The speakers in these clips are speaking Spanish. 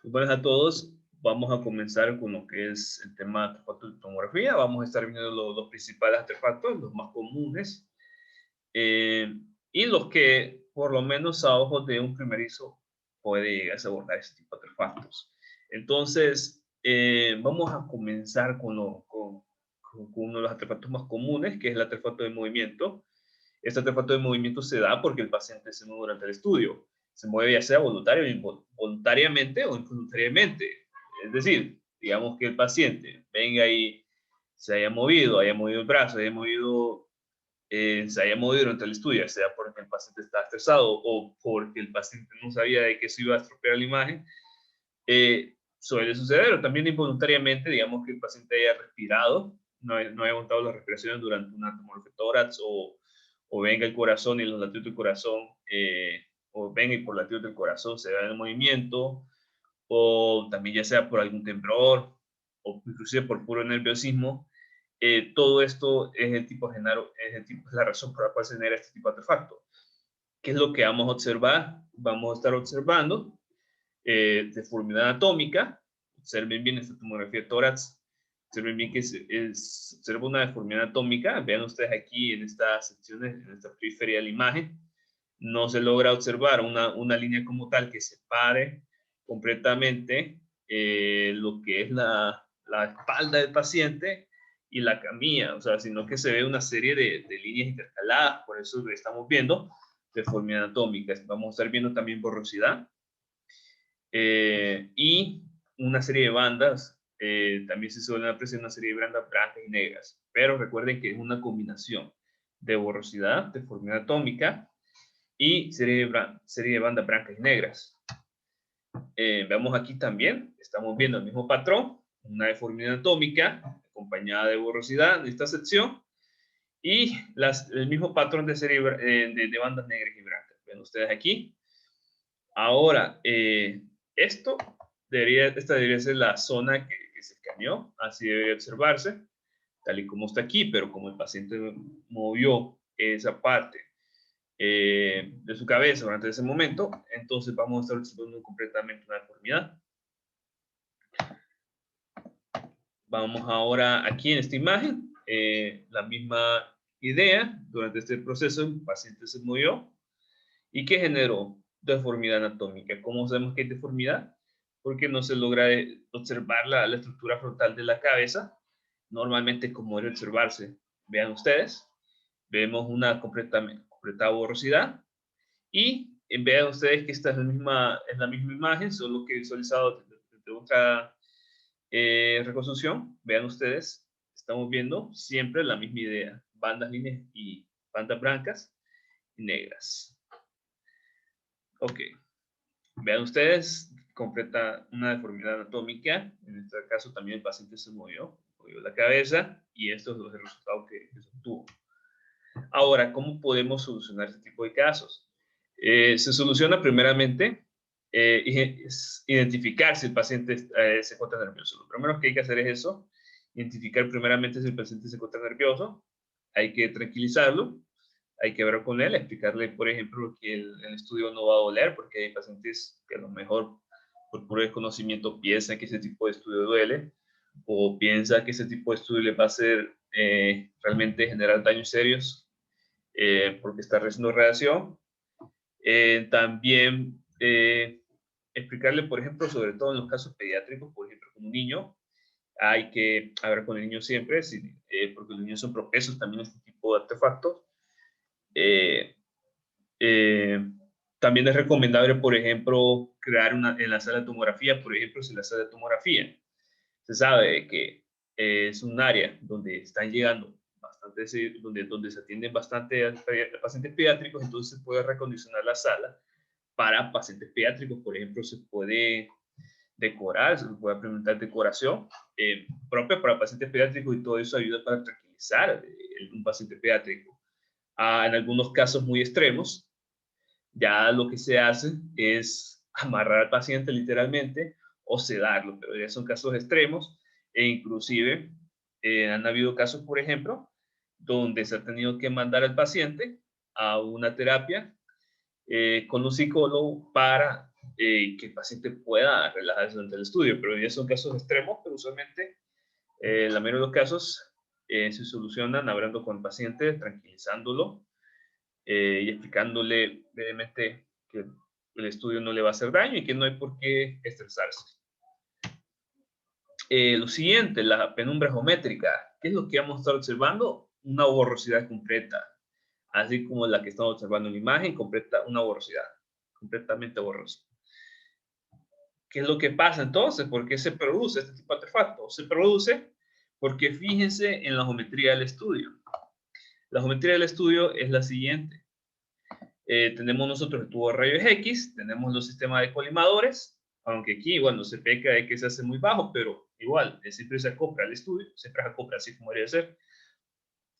Buenas a todos. Vamos a comenzar con lo que es el tema de artefactos de tomografía. Vamos a estar viendo los dos principales artefactos, los más comunes, eh, y los que, por lo menos a ojos de un primerizo, puede llegar a abordar ese tipo de artefactos. Entonces, vamos a comenzar con uno de los artefactos más comunes, que es el artefacto de movimiento. Este artefacto de movimiento se da porque el paciente se mueve durante el estudio. Se mueve ya sea voluntariamente o involuntariamente. Es decir, digamos que el paciente venga y se haya movido el brazo, se haya movido durante el estudio, ya sea porque el paciente está estresado o porque el paciente no sabía de que se iba a estropear la imagen, suele suceder. O también involuntariamente, digamos que el paciente haya respirado, no haya aguantado las respiraciones durante una tomografía de tórax, o venga el corazón y los latidos del corazón, o venga y por latidos del corazón se da el movimiento, o también ya sea por algún temblor, o inclusive por puro nerviosismo. Todo esto es es la razón por la cual se genera este tipo de artefacto. ¿Qué es lo que vamos a observar? Vamos a estar observando deformidad anatómica. Observen bien esta tomografía de tórax. Observen bien que observa una deformidad anatómica. Vean ustedes aquí en estas secciones, en esta periferia de la imagen, no se logra observar una línea como tal que separe completamente lo que es la espalda del paciente y la camilla, o sea, sino que se ve una serie de líneas intercaladas. Por eso estamos viendo deformidad anatómica. Vamos a estar viendo también borrosidad, y una serie de bandas. También se suelen apreciar una serie de bandas blancas y negras, pero recuerden que es una combinación de borrosidad, deformidad atómica y serie de bandas blancas y negras. Veamos aquí también, estamos viendo el mismo patrón, una deformidad atómica acompañada de borrosidad en esta sección, y el mismo patrón de de bandas negras y blancas. Ven ustedes aquí. Ahora, esta debería ser la zona que se escaneó, así debe observarse, tal y como está aquí, pero como el paciente movió esa parte de su cabeza durante ese momento, entonces vamos a estar observando completamente una deformidad. Vamos ahora aquí en esta imagen, la misma idea. Durante este proceso el paciente se movió. ¿Y qué generó? Deformidad anatómica. ¿Cómo sabemos que hay deformidad? Porque no se logra observar la estructura frontal de la cabeza, normalmente como debe observarse. Vean ustedes, vemos una completa borrosidad, y vean ustedes que esta es la misma imagen, solo que visualizado desde otra reconstrucción. Vean ustedes, estamos viendo siempre la misma idea, bandas, líneas y bandas blancas y negras. Ok, vean ustedes, completa una deformidad anatómica. En este caso también el paciente se movió la cabeza, y esto es el resultado que se obtuvo. Ahora, ¿cómo podemos solucionar este tipo de casos? Se soluciona primeramente identificar si el paciente se encuentra nervioso. Lo primero que hay que hacer es eso, identificar primeramente si el paciente se encuentra nervioso. Hay que tranquilizarlo, hay que hablar con él, explicarle, por ejemplo, que el estudio no va a doler, porque hay pacientes que a lo mejor por puro desconocimiento piensan que ese tipo de estudio duele, o piensa que ese tipo de estudio le va a hacer realmente generar daños serios, porque está recibiendo radiación. También explicarle, por ejemplo, sobre todo en los casos pediátricos, por ejemplo, con un niño, hay que hablar con el niño siempre, porque los niños son propensos también a este tipo de artefactos. Eh, eh, También es recomendable, por ejemplo, crear en la sala de tomografía, por ejemplo, si la sala de tomografía se sabe que es un área donde están llegando donde se atienden bastante pacientes pediátricos, entonces se puede recondicionar la sala para pacientes pediátricos. Por ejemplo, se puede decorar, se puede implementar decoración propia para pacientes pediátricos, y todo eso ayuda para tranquilizar un paciente pediátrico. En algunos casos muy extremos, ya lo que se hace es amarrar al paciente literalmente o sedarlo, pero ya son casos extremos, e inclusive han habido casos, por ejemplo, donde se ha tenido que mandar al paciente a una terapia con un psicólogo para que el paciente pueda relajarse durante el estudio, pero ya son casos extremos, pero usualmente la mayoría de los casos se solucionan hablando con el paciente, tranquilizándolo y explicándole brevemente que el estudio no le va a hacer daño y que no hay por qué estresarse. Lo siguiente, la penumbra geométrica. ¿Qué es lo que vamos a estar observando? Una borrosidad completa, así como la que estamos observando en la imagen, completa una borrosidad, completamente borrosa. ¿Qué es lo que pasa entonces? ¿Por qué se produce este tipo de artefacto? Se produce porque fíjense en la geometría del estudio. La geometría del estudio es la siguiente. Tenemos nosotros el tubo de rayos X, tenemos los sistemas de colimadores, aunque aquí, bueno, se peca de que se hace muy bajo, pero igual, siempre se acopla al estudio, siempre se acopla así como debería ser.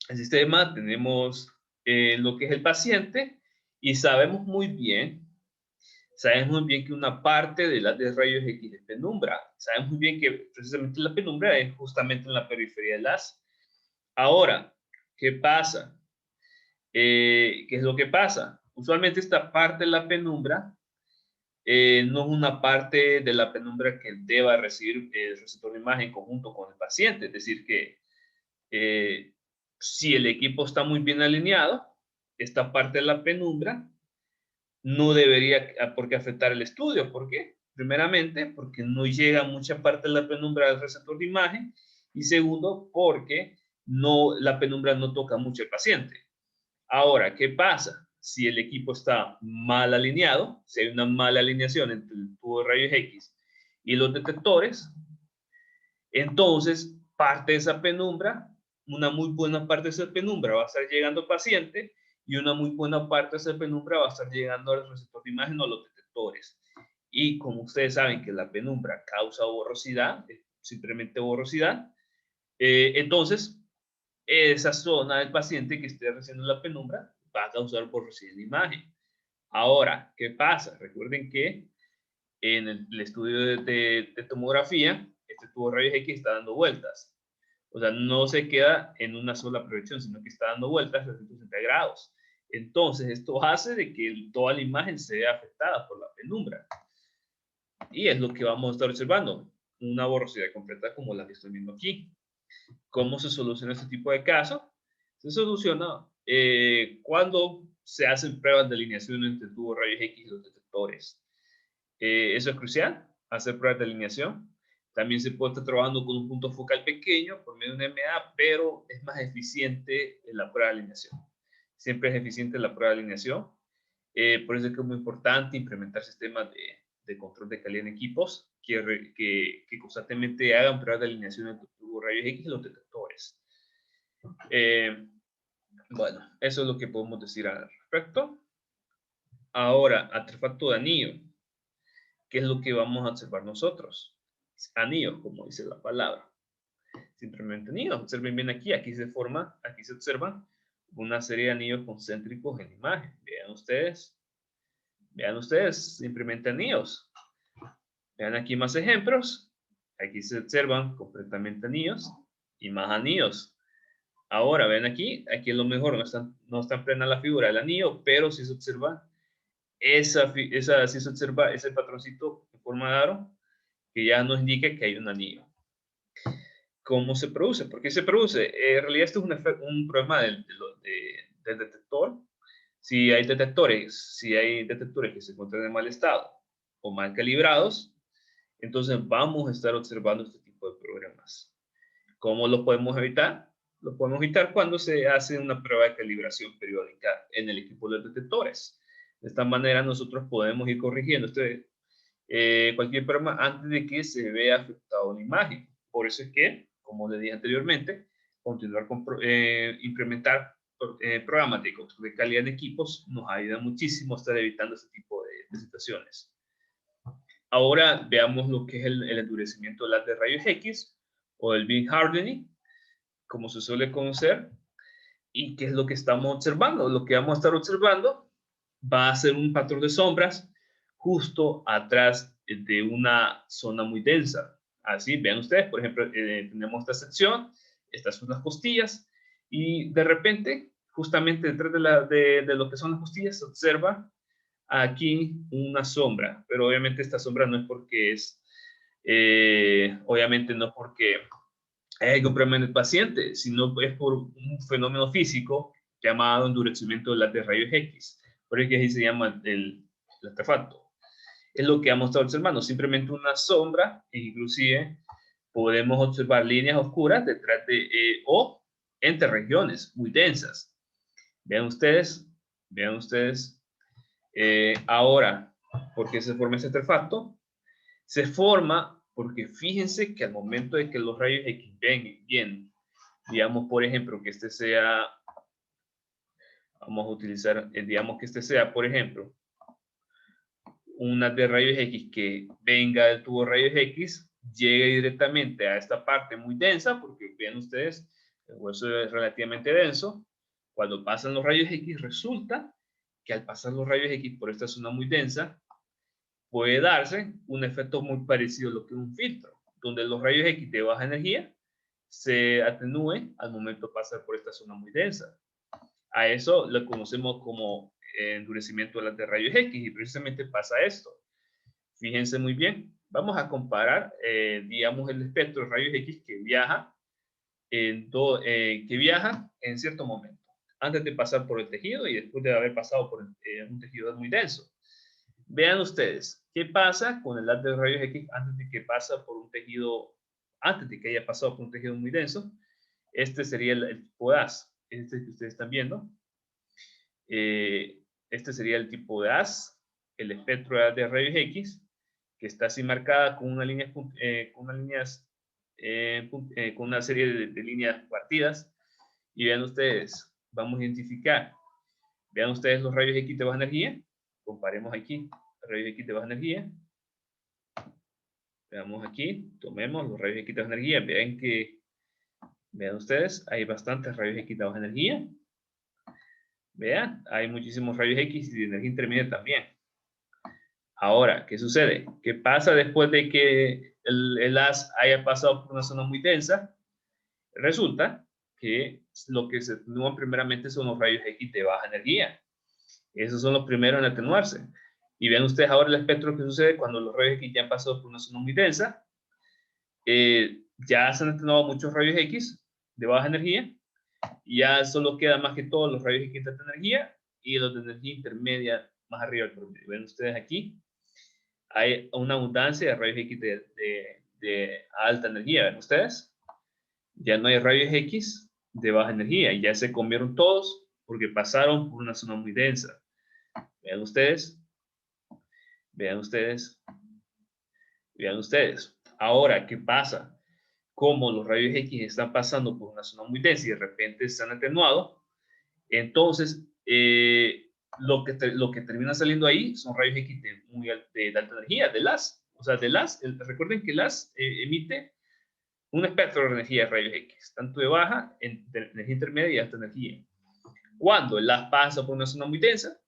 El sistema, tenemos lo que es el paciente, y sabemos muy bien que una parte de las de rayos X es penumbra. Sabemos muy bien que precisamente la penumbra es justamente en la periferia del haz. Ahora, ¿qué pasa? ¿Qué es lo que pasa? Usualmente esta parte de la penumbra no es una parte de la penumbra que deba recibir el receptor de imagen en conjunto con el paciente. Es decir, que si el equipo está muy bien alineado, esta parte de la penumbra no debería por qué afectar el estudio. ¿Por qué? Primeramente, porque no llega mucha parte de la penumbra al receptor de imagen, y segundo, porque la penumbra no toca mucho al paciente. Ahora, ¿qué pasa? Si el equipo está mal alineado, si hay una mala alineación entre el tubo de rayos X y los detectores, entonces parte de esa penumbra, una muy buena parte de esa penumbra va a estar llegando al paciente, y una muy buena parte de esa penumbra va a estar llegando al receptor de imagen o a los detectores. Y como ustedes saben que la penumbra causa borrosidad, simplemente borrosidad, entonces esa zona del paciente que esté recibiendo la penumbra va a causar borrosidad en la imagen. Ahora, ¿qué pasa? Recuerden que en el estudio de tomografía, este tubo de rayos X está dando vueltas. O sea, no se queda en una sola proyección, sino que está dando vueltas a 360 grados. Entonces, esto hace de que toda la imagen se vea afectada por la penumbra. Y es lo que vamos a estar observando, una borrosidad completa como la que estoy viendo aquí. ¿Cómo se soluciona este tipo de casos? Se soluciona cuando se hacen pruebas de alineación entre el tubo de rayos X y los detectores. Eso es crucial, hacer pruebas de alineación. También se puede estar trabajando con un punto focal pequeño por medio de un MA, pero es más eficiente en la prueba de alineación. Siempre es eficiente la prueba de alineación. Por eso es que es muy importante implementar sistemas de control de calidad en equipos que constantemente hagan pruebas de alineación entre los rayos X y los detectores. Bueno, eso es lo que podemos decir al respecto. Ahora, artefacto de anillo. ¿Qué es lo que vamos a observar nosotros? Anillos, como dice la palabra. Simplemente anillos. Observen bien aquí. Aquí se observa una serie de anillos concéntricos en la imagen. Vean ustedes, simplemente anillos. Vean aquí más ejemplos. Aquí se observan completamente anillos y más anillos. Ahora, ven aquí es lo mejor, no está plena la figura del anillo, pero si se observa si se observa ese patroncito en forma de aro, que ya nos indica que hay un anillo. ¿Cómo se produce? ¿Por qué se produce? En realidad esto es un problema del detector. Si hay detectores que se encuentran en mal estado o mal calibrados, entonces vamos a estar observando este tipo de problemas. ¿Cómo lo podemos evitar? Lo podemos evitar cuando se hace una prueba de calibración periódica en el equipo de los detectores. De esta manera nosotros podemos ir corrigiendo cualquier problema antes de que se vea afectado la imagen. Por eso es que, como le dije anteriormente, continuar con implementar programas de control de calidad en equipos nos ayuda muchísimo a estar evitando este tipo de situaciones. Ahora veamos lo que es el endurecimiento de las de rayos X o el beam hardening, como se suele conocer. ¿Y qué es lo que estamos observando? Lo que vamos a estar observando va a ser un patrón de sombras justo atrás de una zona muy densa. Así, vean ustedes, por ejemplo, tenemos esta sección, estas son las costillas, y de repente, justamente detrás de lo que son las costillas, se observa aquí una sombra, pero obviamente esta sombra no es porque obviamente no es porque hay algún problema en el paciente, sino es por un fenómeno físico llamado endurecimiento de las de rayos X. Por eso que así se llama el artefacto. Es lo que vamos a estar observando, simplemente una sombra, e inclusive podemos observar líneas oscuras detrás o entre regiones muy densas. Vean ustedes, ahora, ¿por qué se forma este artefacto? Se forma porque fíjense que al momento de que los rayos X vienen, digamos por ejemplo que este sea, vamos a utilizar, digamos que este sea por ejemplo, una de rayos X que venga del tubo de rayos X, llegue directamente a esta parte muy densa, porque vean ustedes, el hueso es relativamente denso. Cuando pasan los rayos X, resulta que al pasar los rayos X por esta zona muy densa, puede darse un efecto muy parecido a lo que es un filtro, donde los rayos X de baja energía se atenúen al momento de pasar por esta zona muy densa. A eso lo conocemos como endurecimiento de las de rayos X, y precisamente pasa esto. Fíjense muy bien, vamos a comparar, digamos, el espectro de rayos X que viaja en cierto momento, antes de pasar por el tejido y después de haber pasado por un tejido muy denso. Vean ustedes, ¿qué pasa con el haz de rayos X antes de que pasa por un tejido, antes de que haya pasado por un tejido muy denso? Este sería el tipo de haz, este que ustedes están viendo. Este sería el tipo de haz, el espectro de rayos X, que está así marcada con una línea, con una serie de líneas partidas. Y vean ustedes, vamos a identificar, vean ustedes los rayos X de baja energía, comparemos aquí, rayos X de baja energía, veamos aquí, tomemos los rayos X de baja energía, vean ustedes, hay bastantes rayos X de baja energía. Vean, hay muchísimos rayos X y de energía intermedia también. Ahora, ¿qué sucede? ¿Qué pasa después de que el haz haya pasado por una zona muy densa? Resulta que lo que se atenúa primeramente son los rayos X de baja energía. Esos son los primeros en atenuarse. Y vean ustedes ahora el espectro que sucede cuando los rayos X ya han pasado por una zona muy densa. Ya se han atenuado muchos rayos X de baja energía. Y ya solo queda más que todos los rayos X de alta energía y los de energía intermedia más arriba del promedio. Ven ustedes aquí, hay una abundancia de rayos X de alta energía. ¿Ven ustedes? Ya no hay rayos X de baja energía y ya se comieron todos porque pasaron por una zona muy densa. Vean ustedes, vean ustedes, vean ustedes. Ahora, ¿qué pasa? Como los rayos X están pasando por una zona muy densa y de repente están atenuados, entonces lo que termina saliendo ahí son rayos X de alta energía, de LAS. O sea, de LAS, recuerden que LAS emite un espectro de energía de rayos X, tanto de baja, de energía intermedia y alta energía. Cuando el LAS pasa por una zona muy densa,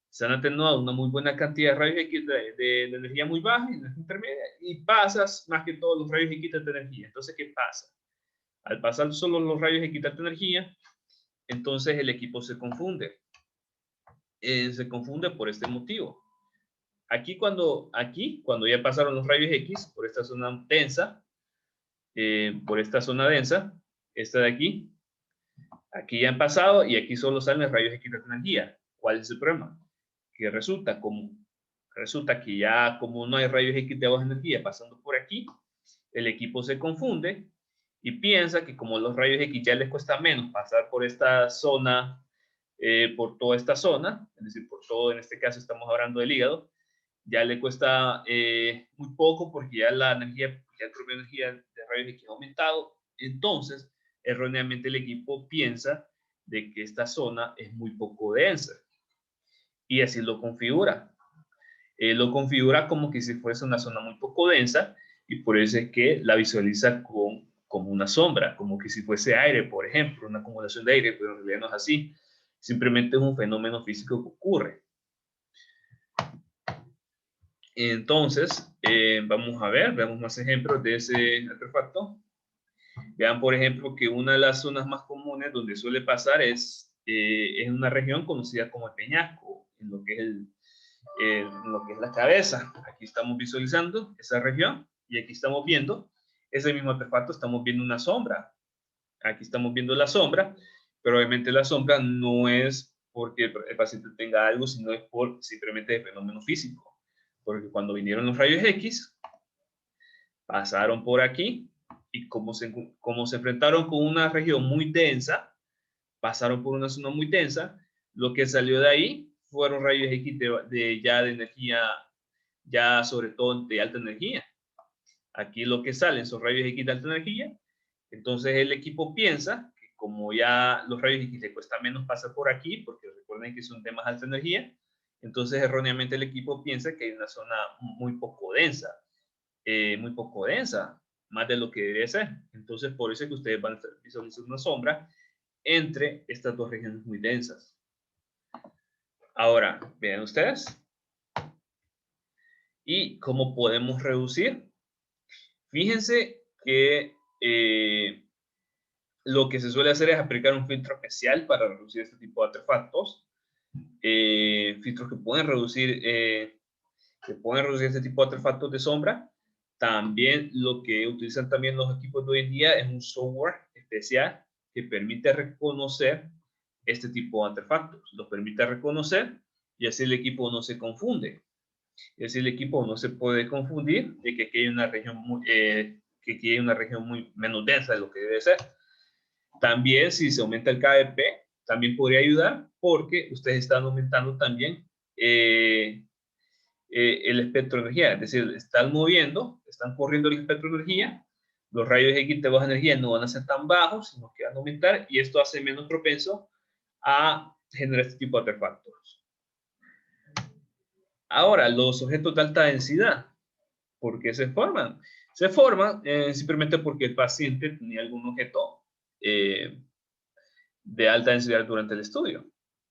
se han atenuado una muy buena cantidad de rayos X de energía muy baja y energía intermedia, y pasas más que todos los rayos X de alta energía. Entonces, ¿qué pasa? Al pasar solo los rayos X de alta energía, entonces el equipo se confunde. Se confunde por este motivo. Aquí cuando ya pasaron los rayos X por esta zona densa, esta de aquí ya han pasado y aquí solo salen rayos X de energía. ¿Cuál es el problema? Que resulta que ya como no hay rayos X de baja energía pasando por aquí, el equipo se confunde y piensa que como los rayos X ya les cuesta menos pasar por esta zona, por toda esta zona, es decir, por todo, en este caso estamos hablando del hígado, ya le cuesta muy poco porque ya la energía, ya el propio energía de rayos X ha aumentado. Entonces, erróneamente el equipo piensa de que esta zona es muy poco densa y así lo configura. Lo configura como que si fuese una zona muy poco densa y por eso es que la visualiza como una sombra, como que si fuese aire, por ejemplo, una acumulación de aire, pero en realidad no es así. Simplemente es un fenómeno físico que ocurre. Entonces, vamos a ver, veamos más ejemplos de ese artefacto. Vean, por ejemplo, que una de las zonas más comunes donde suele pasar es en una región conocida como el Peñasco, en lo que es en lo que es la cabeza. Aquí estamos visualizando esa región y aquí estamos viendo ese mismo artefacto, estamos viendo una sombra. Aquí estamos viendo la sombra, pero obviamente la sombra no es porque el paciente tenga algo, sino es por simplemente el fenómeno físico. Porque cuando vinieron los rayos X, pasaron por aquí y como se enfrentaron con una región muy densa, pasaron por una zona muy densa, lo que salió de ahí fueron rayos X ya de energía, ya sobre todo de alta energía. Aquí lo que salen son rayos X de alta energía. Entonces el equipo piensa que como ya los rayos X le cuesta menos pasar por aquí, porque recuerden que son de más alta energía, entonces erróneamente el equipo piensa que hay una zona muy poco densa, más de lo que debería ser. Entonces por eso es que ustedes van a visualizar una sombra entre estas dos regiones muy densas. Ahora, vean ustedes. ¿Y cómo podemos reducir? Fíjense que lo que se suele hacer es aplicar un filtro especial para reducir este tipo de artefactos. Filtros que pueden reducir este tipo de artefactos de sombra. También lo que utilizan también los equipos de hoy en día es un software especial que permite reconocer este tipo de artefactos. Los permite reconocer y así el equipo no se confunde. Es decir, el equipo no se puede confundir de que aquí hay una región muy menos densa de lo que debe ser. También si se aumenta el KDP, también podría ayudar porque ustedes están aumentando también el espectro de energía. Es decir, están corriendo el espectro de energía. Los rayos X de baja energía no van a ser tan bajos, sino que van a aumentar y esto hace menos propenso a generar este tipo de artefactos. Ahora, los objetos de alta densidad. ¿Por qué se forman? Se forman simplemente porque el paciente tenía algún objeto de alta densidad durante el estudio.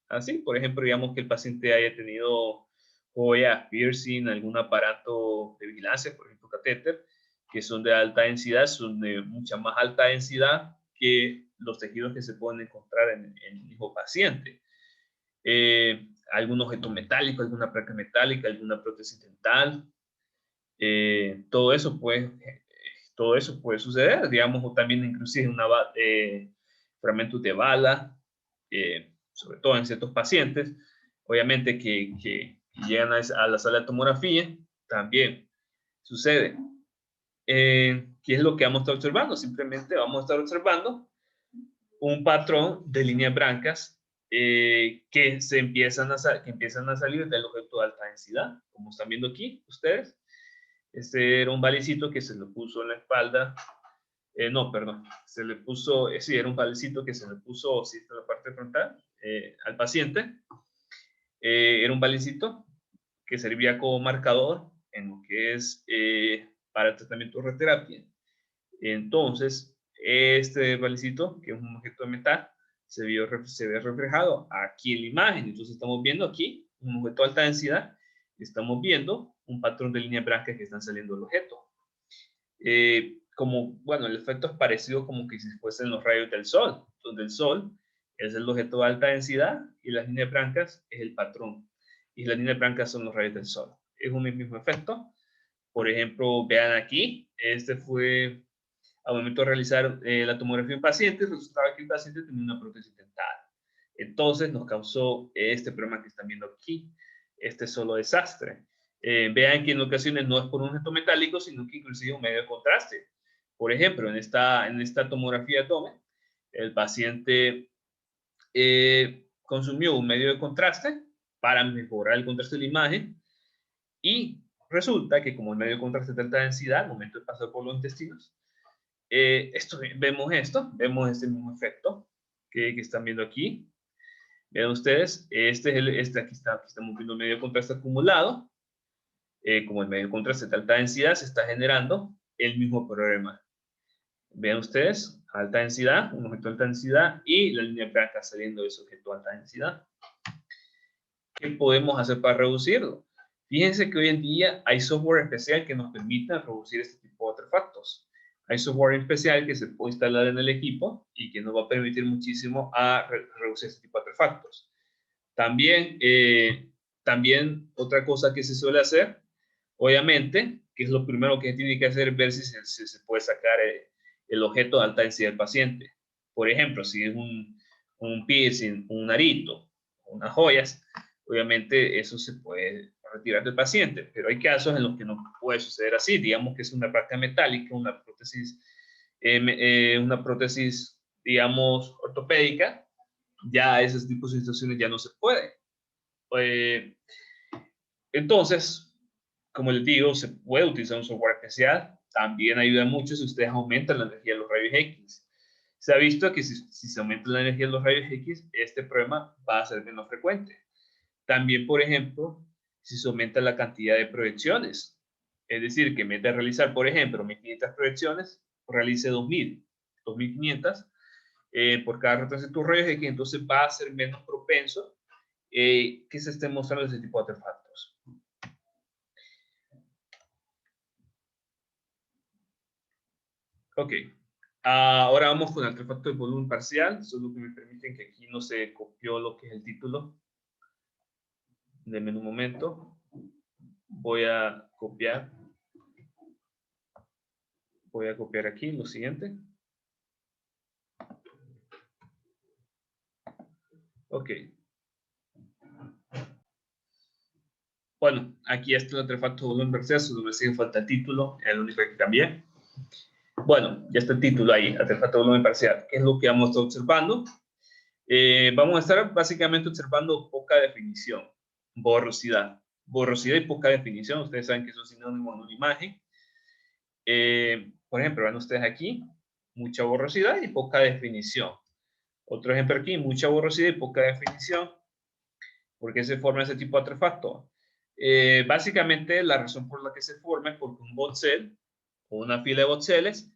Así, por ejemplo, digamos que el paciente haya tenido joyas, piercing, algún aparato de vigilancia, por ejemplo, catéter, que son de alta densidad, son de mucha más alta densidad que los tejidos que se pueden encontrar en el mismo paciente. Algún objeto metálico, alguna placa metálica, alguna prótesis dental, todo eso puede suceder, digamos, o también inclusive fragmentos de bala, sobre todo en ciertos pacientes, obviamente que llegan a la sala de tomografía, también sucede. ¿Qué es lo que vamos a estar observando? Simplemente vamos a estar observando un patrón de líneas blancas que empiezan a salir del objeto de alta densidad, como están viendo aquí ustedes. Este era un valecito que se le puso en la espalda. No, perdón. Se le puso, sí, era un valecito que se le puso, sí, en la parte frontal al paciente. Era un valecito que servía como marcador en lo que es para el tratamiento de radioterapia. Entonces, este valecito, que es un objeto de metal, se ve reflejado aquí en la imagen. Entonces, estamos viendo aquí un objeto de alta densidad. Estamos viendo un patrón de líneas blancas que están saliendo del objeto. Bueno, el efecto es parecido como que si fuesen los rayos del sol, donde el sol es el objeto de alta densidad y las líneas blancas es el patrón. Y las líneas blancas son los rayos del sol. Es un mismo efecto. Por ejemplo, vean aquí, este fue al momento de realizar la tomografía en pacientes, resultaba que el paciente tenía una prótesis dental. Entonces nos causó este problema que están viendo aquí, este solo desastre. Vean que en ocasiones no es por un objeto metálico, sino que inclusive un medio de contraste. Por ejemplo, en esta tomografía de abdomen, el paciente consumió un medio de contraste para mejorar el contraste de la imagen y resulta que como el medio de contraste de alta densidad, al momento de pasar por los intestinos, vemos este mismo efecto que están viendo aquí. Vean ustedes, aquí estamos viendo el medio de contraste acumulado. Como el medio de contraste de alta densidad se está generando el mismo problema. Vean ustedes, alta densidad, un objeto de alta densidad y la línea blanca saliendo de ese objeto de alta densidad. ¿Qué podemos hacer para reducirlo? Fíjense que hoy en día hay software especial que nos permite reducir este tipo de artefactos. Hay software especial que se puede instalar en el equipo y que nos va a permitir muchísimo a reducir este tipo de artefactos. También También otra cosa que se suele hacer, obviamente, que es lo primero que tiene que hacer, ver si se puede sacar el objeto de alta densidad del paciente. Por ejemplo, si es un piercing, un arito, unas joyas, obviamente eso se puede retirar del paciente, pero hay casos en los que no puede suceder así. Digamos que es una placa metálica, una prótesis, digamos, ortopédica, ya esos tipos de situaciones ya no se puede. Entonces, como les digo, se puede utilizar un software especial. También ayuda mucho si ustedes aumentan la energía de los rayos X. Se ha visto que si se aumenta la energía de los rayos X, este problema va a ser menos frecuente. También, por ejemplo, si se aumenta la cantidad de proyecciones. Es decir, que en vez de realizar, por ejemplo, 1500 proyecciones, realice 2000, 2500 por cada rotación de tus rayos X, entonces va a ser menos propenso que se estén mostrando ese tipo de artefactos. Ok. Ahora vamos con el artefacto de volumen parcial. Solo que me permiten que aquí no se copió lo que es el título. Denme un momento. Voy a copiar. Voy a copiar aquí lo siguiente. Ok. Bueno, aquí está el artefacto de volumen parcial. Solo me sigue falta el título. Es lo único que cambié. Bueno, ya está el título ahí, artefacto de volumen parcial. ¿Qué es lo que vamos a estar observando? Vamos a estar básicamente observando poca definición, borrosidad. Borrosidad y poca definición, ustedes saben que son sinónimos de una imagen. Por ejemplo, ven ustedes aquí, mucha borrosidad y poca definición. Otro ejemplo aquí, mucha borrosidad y poca definición. ¿Por qué se forma ese tipo de artefacto? Básicamente, la razón por la que se forma es porque un bot-cell o una fila de bot-cells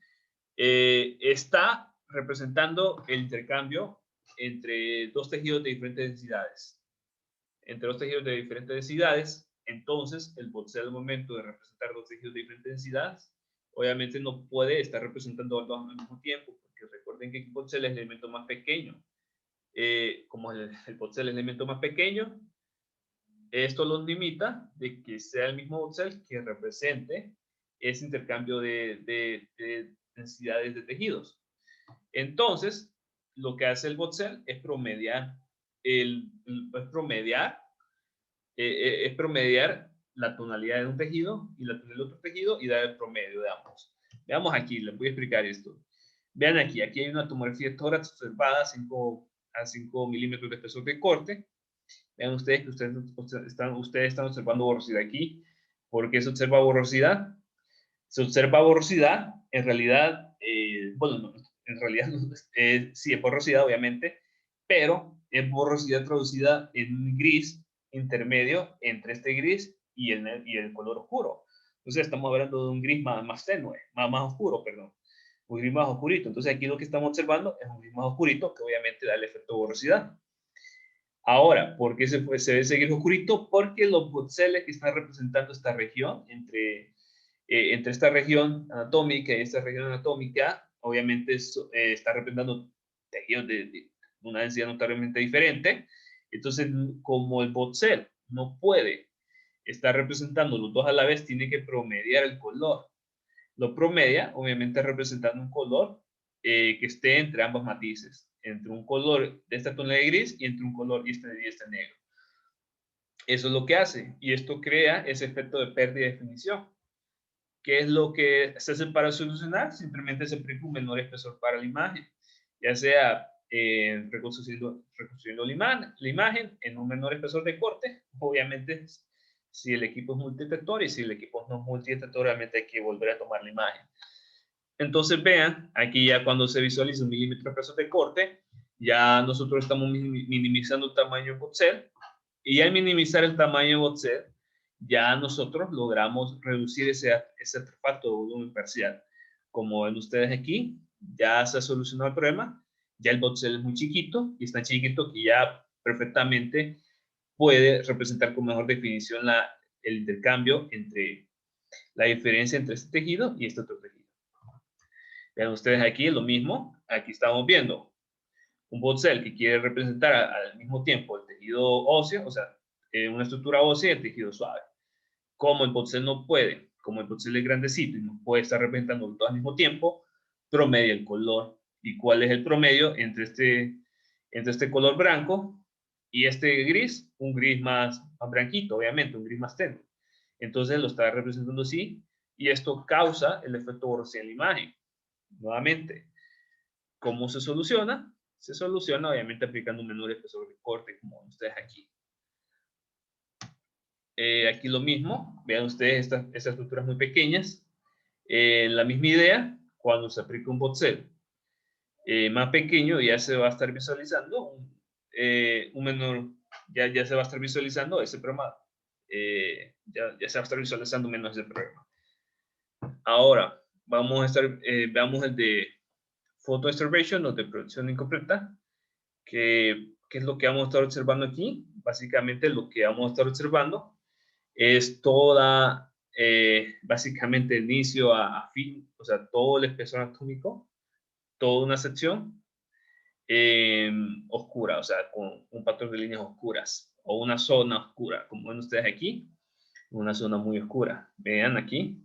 está representando el intercambio entre dos tejidos de diferentes densidades. Entre dos tejidos de diferentes densidades, entonces el bot-cell al momento de representar dos tejidos de diferentes densidades, obviamente no puede estar representando dos al mismo tiempo, porque recuerden que el bot-cell es el elemento más pequeño. Como el bot-cell es el elemento más pequeño, esto lo limita de que sea el mismo bot-cell que represente ese intercambio de densidades de tejidos. Entonces, lo que hace el bot-cell es promediar, es promediar la tonalidad de un tejido y la tonalidad de otro tejido y dar el promedio de ambos. Veamos aquí, les voy a explicar esto. Vean aquí hay una tomografía de tórax observada a 5 milímetros de espesor de corte. Vean ustedes que ustedes están observando borrosidad aquí. ¿Por qué se observa borrosidad? Se observa borrosidad, en realidad, bueno, no, en realidad sí es borrosidad, obviamente, pero es borrosidad traducida en un gris intermedio entre este gris y el color oscuro. Entonces estamos hablando de un gris más tenue, más oscuro, perdón. Un gris más oscurito. Entonces aquí lo que estamos observando es un gris más oscurito que obviamente da el efecto de borrosidad. Ahora, ¿por qué se debe seguir oscurito? Porque los bot-cells que están representando esta región, entre esta región anatómica y esta región anatómica, obviamente está representando tejidos de una densidad notablemente diferente. Entonces, como el bot-cell no puede estar representando los dos a la vez, tiene que promediar el color. Lo promedia, obviamente, representando un color que esté entre ambos matices, entre un color de esta tonalidad de gris y entre un color y este negro. Eso es lo que hace, y esto crea ese efecto de pérdida de definición. ¿Qué es lo que se hace para solucionar? Simplemente se aplica un menor espesor para la imagen, ya sea reconstruyendo la imagen en un menor espesor de corte. Obviamente, si el equipo es multidetector, y si el equipo no es multidetector, realmente hay que volver a tomar la imagen. Entonces vean, aquí ya cuando se visualiza un milímetro de espesor de corte, ya nosotros estamos minimizando el tamaño de bot-cell, y al minimizar el tamaño de bot-cell, ya nosotros logramos reducir ese artefacto de volumen parcial. Como ven ustedes aquí, ya se ha solucionado el problema, ya el bot-cell es muy chiquito, y es tan chiquito que ya perfectamente puede representar con mejor definición el intercambio la diferencia entre este tejido y este otro tejido. Vean ustedes aquí lo mismo, aquí estamos viendo un bot-cell que quiere representar al mismo tiempo el tejido óseo, o sea, una estructura ósea de tejido suave. Como el Botzel no puede, como el Botzel es grandecito y no puede estar representando todo al mismo tiempo, promedia el color. ¿Y cuál es el promedio entre este color blanco y este gris? Un gris más blanquito, obviamente, un gris más tenue. Entonces lo está representando así, y esto causa el efecto borrosidad en la imagen. Nuevamente, ¿cómo se soluciona? Se soluciona obviamente aplicando un menor espesor de corte, como ven ustedes aquí. Aquí lo mismo, vean ustedes estas estructuras muy pequeñas. La misma idea, cuando se aplica un Botzel más pequeño, ya se va a estar visualizando un menor, ya se va a estar visualizando ese problema. Ya se va a estar visualizando menos ese problema. Ahora, vamos a estar, veamos el de photo disturbation o de producción incompleta, que es lo que vamos a estar observando aquí. Básicamente lo que vamos a estar observando es toda, básicamente de inicio a fin, o sea, todo el espesor anatómico, toda una sección oscura, o sea, con un patrón de líneas oscuras, o una zona oscura, como ven ustedes aquí, una zona muy oscura. Vean aquí,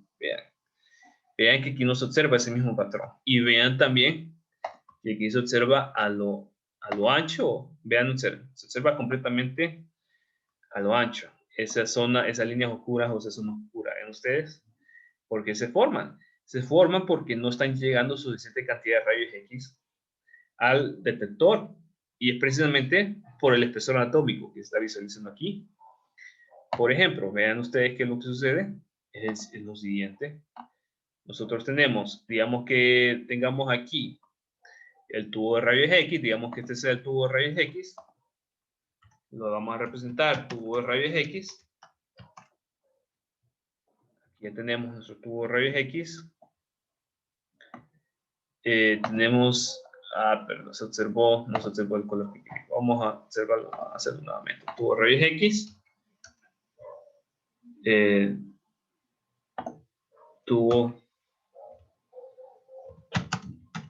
vean que aquí no se observa ese mismo patrón. Y vean también que aquí se observa a lo ancho, vean, se observa completamente a lo ancho. Esa zona, esas líneas oscuras o esa zona oscura, ¿ven ustedes? ¿Por qué se forman? Se forman porque no están llegando suficiente cantidad de rayos X al detector. Y es precisamente por el espesor anatómico que se está visualizando aquí. Por ejemplo, vean ustedes que lo que sucede es lo siguiente. Nosotros tenemos, digamos que tengamos aquí el tubo de rayos X, digamos que este sea el tubo de rayos X. Lo vamos a representar, tubo de rayos X. Aquí ya tenemos nuestro tubo de rayos X. Tenemos, perdón, no se observó el color que quería. Vamos a observarlo, a hacerlo nuevamente. Tubo de rayos X.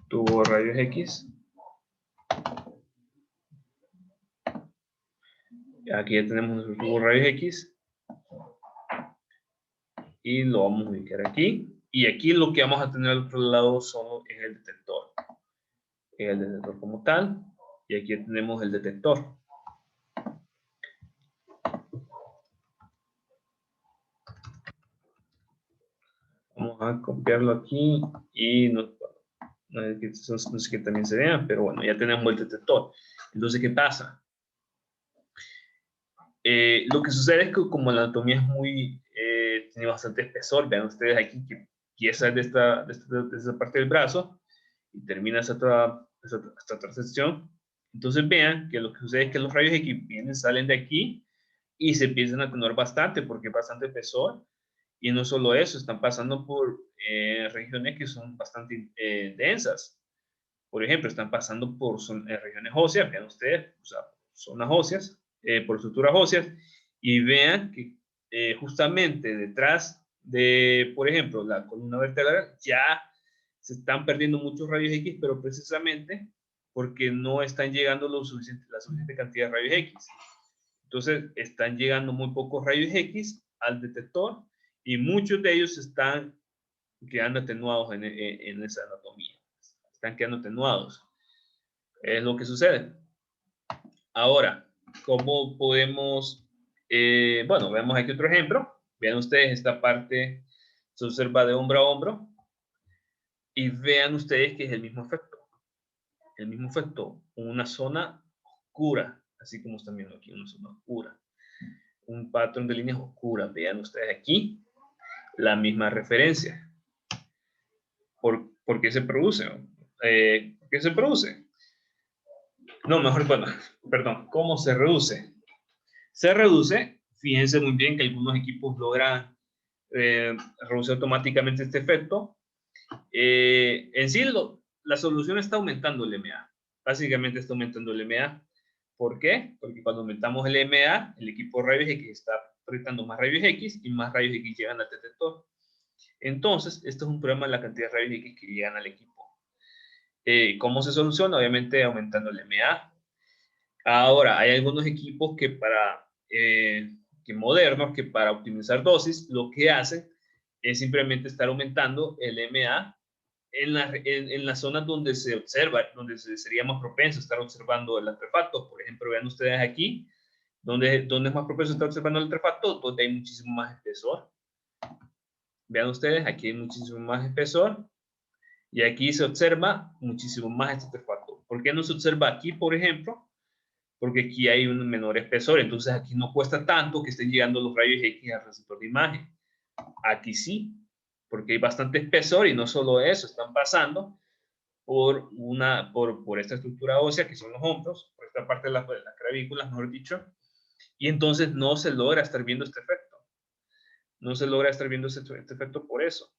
Tubo rayos X. Aquí ya tenemos nuestro tubo rayos X. Y lo vamos a ubicar aquí. Y aquí lo que vamos a tener al otro lado es el detector. El detector como tal. Y aquí tenemos el detector. Vamos a copiarlo aquí y no sé que también se vea, pero bueno, ya tenemos el detector. Entonces, ¿qué pasa? Lo que sucede es que como la anatomía es tiene bastante espesor, vean ustedes aquí que empieza de esta parte del brazo y termina esta otra sección. Entonces vean que lo que sucede es que los rayos X salen de aquí y se empiezan a atenuar bastante porque es bastante espesor. Y no solo eso, están pasando por regiones que son bastante densas. Por ejemplo, están pasando por regiones óseas, vean ustedes, o sea, zonas óseas, por estructuras óseas, y vean que justamente detrás de, por ejemplo, la columna vertebral, ya se están perdiendo muchos rayos X, pero precisamente porque no están llegando la suficiente cantidad de rayos X. Entonces, están llegando muy pocos rayos X al detector y muchos de ellos están quedando atenuados en esa anatomía. Están quedando atenuados. Es lo que sucede. Ahora, ¿cómo podemos? Bueno, veamos aquí otro ejemplo. Vean ustedes esta parte, se observa de hombro a hombro. Y vean ustedes que es el mismo efecto. El mismo efecto, una zona oscura, así como están viendo aquí, una zona oscura. Un patrón de líneas oscuras. Vean ustedes aquí la misma referencia. ¿Por qué se produce? ¿Por qué se produce? No, mejor, bueno, perdón, ¿cómo se reduce? Se reduce, fíjense muy bien que algunos equipos logran reducir automáticamente este efecto. En sí, la solución está aumentando el MA. Básicamente está aumentando el MA. ¿Por qué? Porque cuando aumentamos el MA, el equipo de rayos X está proyectando más rayos X y más rayos X llegan al detector. Entonces, esto es un problema de la cantidad de rayos X que llegan al equipo. ¿Cómo se soluciona? Obviamente aumentando el MA. Ahora, hay algunos equipos que para modernos que para optimizar dosis lo que hacen es simplemente estar aumentando el MA en las zonas donde se observa, donde sería más propenso estar observando el artefacto. Por ejemplo, vean ustedes aquí, donde es más propenso estar observando el artefacto, donde hay muchísimo más espesor. Vean ustedes, aquí hay muchísimo más espesor y aquí se observa muchísimo más este artefacto. ¿Por qué no se observa aquí, por ejemplo? Porque aquí hay un menor espesor, entonces aquí no cuesta tanto que estén llegando los rayos X al receptor de imagen. Aquí sí, porque hay bastante espesor y no solo eso, están pasando por esta estructura ósea que son los hombros, por esta parte de las clavículas, mejor dicho, y entonces no se logra estar viendo este efecto. No se logra estar viendo este efecto por eso.